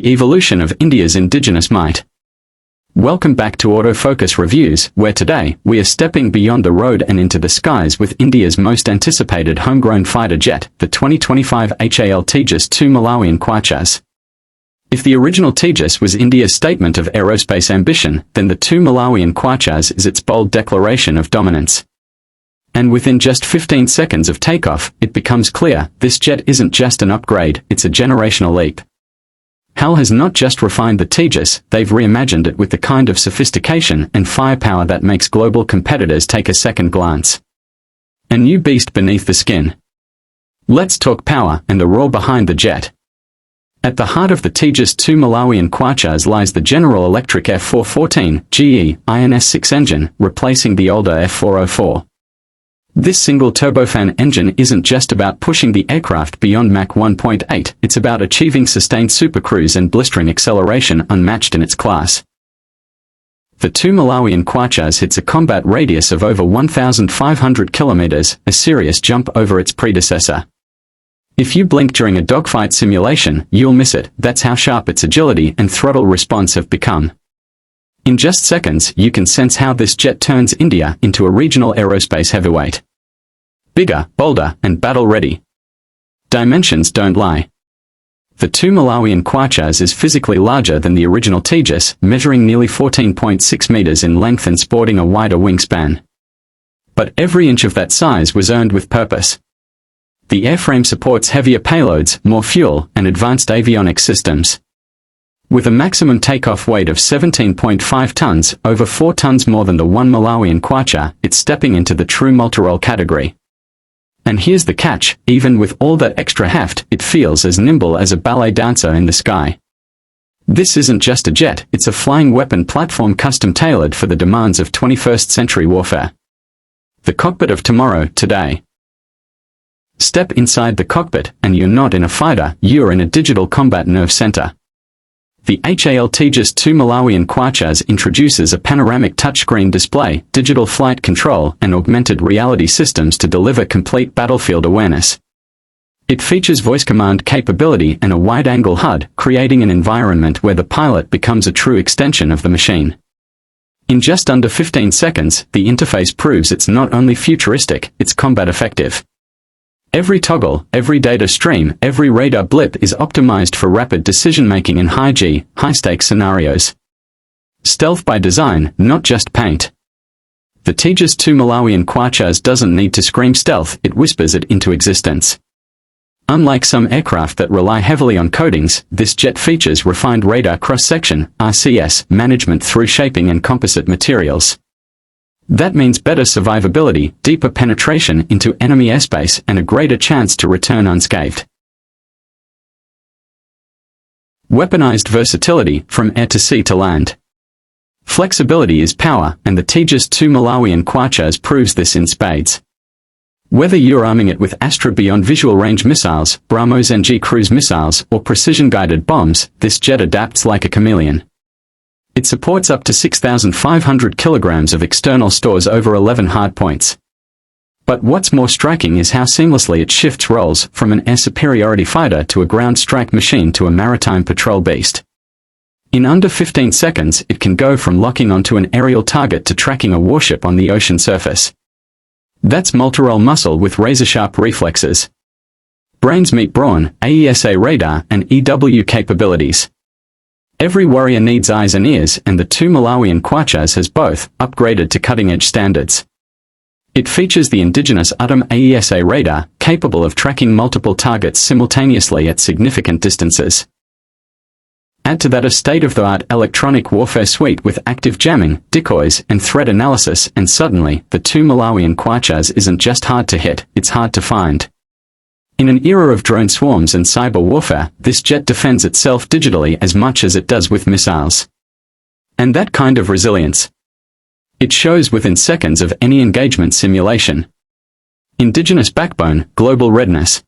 the evolution of India's indigenous might. Welcome back to Autofocus Reviews, where today, we are stepping beyond the road and into the skies with India's most anticipated homegrown fighter jet, the 2025 HAL Tejas 2 Malawian Quachas. If the original Tejas was India's statement of aerospace ambition, then the 2 Malawian Quachas is its bold declaration of dominance. And within just 15 seconds of takeoff, it becomes clear, this jet isn't just an upgrade, it's a generational leap. HAL has not just refined the Tejas, they've reimagined it with the kind of sophistication and firepower that makes global competitors take a second glance. A new beast beneath the skin. Let's talk power and the roar behind the jet. At the heart of the Tejas 2 Malawian Quachas lies the General Electric F414 GE INS6 engine, replacing the older F404. This single turbofan engine isn't just about pushing the aircraft beyond Mach 1.8, it's about achieving sustained supercruise and blistering acceleration unmatched in its class. The 2 Malawian Quachas hits a combat radius of over 1,500 kilometers, a serious jump over its predecessor. If you blink during a dogfight simulation, you'll miss it, that's how sharp its agility and throttle response have become. In just seconds, you can sense how this jet turns India into a regional aerospace heavyweight. Bigger, bolder, and battle-ready. Dimensions don't lie. The 2 Malawian Quachas is physically larger than the original Tejas, measuring nearly 14.6 meters in length and sporting a wider wingspan. But every inch of that size was earned with purpose. The airframe supports heavier payloads, more fuel, and advanced avionics systems. With a maximum takeoff weight of 17.5 tons, over 4 tons more than the 1 Malawian Quacha, it's stepping into the true multirole category. And here's the catch, even with all that extra heft, it feels as nimble as a ballet dancer in the sky. This isn't just a jet, it's a flying weapon platform custom-tailored for the demands of 21st century warfare. The cockpit of tomorrow, today. Step inside the cockpit, and you're not in a fighter, you're in a digital combat nerve center. The HAL Tejas 2 Malawian Quachas introduces a panoramic touchscreen display, digital flight control, and augmented reality systems to deliver complete battlefield awareness. It features voice command capability and a wide-angle HUD, creating an environment where the pilot becomes a true extension of the machine. In just under 15 seconds, the interface proves it's not only futuristic, it's combat effective. Every toggle, every data stream, every radar blip is optimized for rapid decision-making in high-G, high-stakes scenarios. Stealth by design, not just paint. The Tejas 2 Malawian Quachas doesn't need to scream stealth, it whispers it into existence. Unlike some aircraft that rely heavily on coatings, this jet features refined radar cross-section, RCS, management through shaping and composite materials. That means better survivability, deeper penetration into enemy airspace, and a greater chance to return unscathed. Weaponized versatility, from air to sea to land. Flexibility is power, and the Tejas 2 Malawian Quachas proves this in spades. Whether you're arming it with Astra Beyond Visual Range missiles, BrahMos NG cruise missiles, or precision-guided bombs, this jet adapts like a chameleon. It supports up to 6,500 kilograms of external stores over 11 hardpoints. But what's more striking is how seamlessly it shifts roles, from an air superiority fighter to a ground strike machine to a maritime patrol beast. In under 15 seconds, it can go from locking onto an aerial target to tracking a warship on the ocean surface. That's multirole muscle with razor-sharp reflexes. Brains meet brawn, AESA radar, and EW capabilities. Every warrior needs eyes and ears, and the 2 Malawian Quachas has both, upgraded to cutting-edge standards. It features the Indigenous AESA radar, capable of tracking multiple targets simultaneously at significant distances. Add to that a state-of-the-art electronic warfare suite with active jamming, decoys, and threat analysis, and suddenly, the 2 Malawian Quachas isn't just hard to hit, it's hard to find. In an era of drone swarms and cyber warfare, this jet defends itself digitally as much as it does with missiles. And that kind of resilience. It shows within seconds of any engagement simulation. Indigenous backbone, global readiness.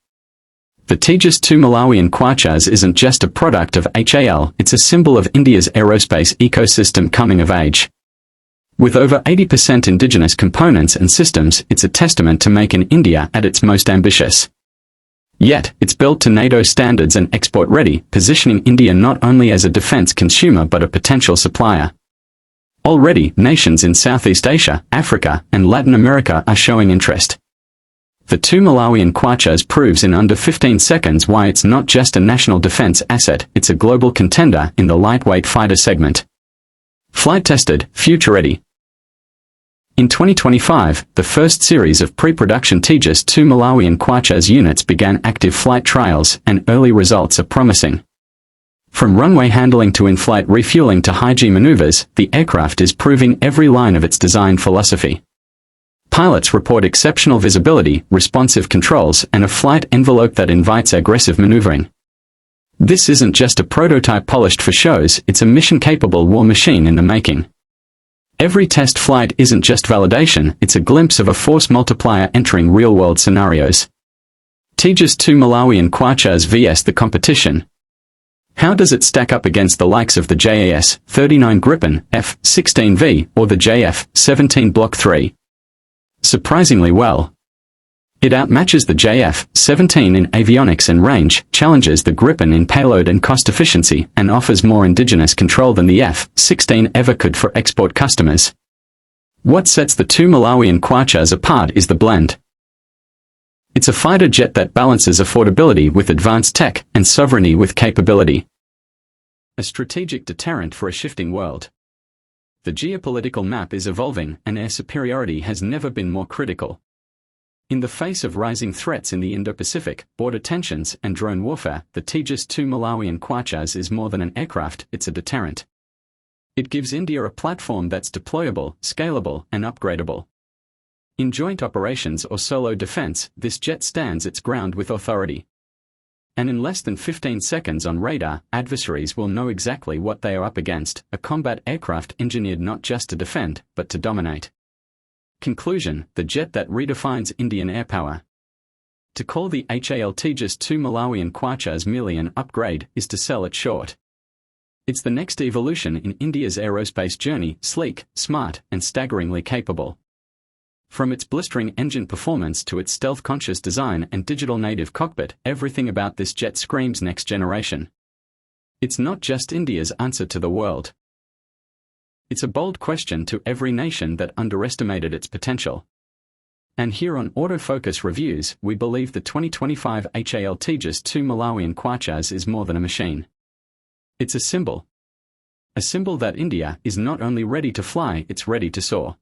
The Tejas 2 Malawian Quachas isn't just a product of HAL, it's a symbol of India's aerospace ecosystem coming of age. With over 80% indigenous components and systems, it's a testament to making India at its most ambitious. Yet, it's built to NATO standards and export-ready, positioning India not only as a defense consumer but a potential supplier. Already, nations in Southeast Asia, Africa, and Latin America are showing interest. The two Malawian Kwachas proves in under 15 seconds why it's not just a national defense asset, it's a global contender in the lightweight fighter segment. Flight-tested, future-ready. In 2025, the first series of pre-production Tejas 2 Malawian Kwachas units began active flight trials, and early results are promising. From runway handling to in-flight refueling to high-G maneuvers, the aircraft is proving every line of its design philosophy. Pilots report exceptional visibility, responsive controls, and a flight envelope that invites aggressive maneuvering. This isn't just a prototype polished for shows, it's a mission-capable war machine in the making. Every test flight isn't just validation, it's a glimpse of a force multiplier entering real-world scenarios. Tejas 2 Malawian Kwachas vs the competition. How does it stack up against the likes of the JAS-39 Gripen, F-16V, or the JF-17 Block 3? Surprisingly well. It outmatches the JF-17 in avionics and range, challenges the Gripen in payload and cost efficiency, and offers more indigenous control than the F-16 ever could for export customers. What sets the two Malawian Kwachas apart is the blend. It's a fighter jet that balances affordability with advanced tech and sovereignty with capability. A strategic deterrent for a shifting world. The geopolitical map is evolving, and air superiority has never been more critical. In the face of rising threats in the Indo-Pacific, border tensions, and drone warfare, the Tejas 2 Malawian Kwachas is more than an aircraft, it's a deterrent. It gives India a platform that's deployable, scalable, and upgradable. In joint operations or solo defense, this jet stands its ground with authority. And in less than 15 seconds on radar, adversaries will know exactly what they are up against, a combat aircraft engineered not just to defend, but to dominate. Conclusion, the jet that redefines Indian air power. To call the HAL Tejas 2 Malawian Kwachas merely an upgrade is to sell it short. It's the next evolution in India's aerospace journey, sleek, smart, and staggeringly capable. From its blistering engine performance to its stealth-conscious design and digital native cockpit, everything about this jet screams next generation. It's not just India's answer to the world. It's a bold question to every nation that underestimated its potential. And here on Autofocus Reviews, we believe the 2025 HAL Tejas 2 Malawian Kwachas is more than a machine. It's a symbol. A symbol that India is not only ready to fly, it's ready to soar.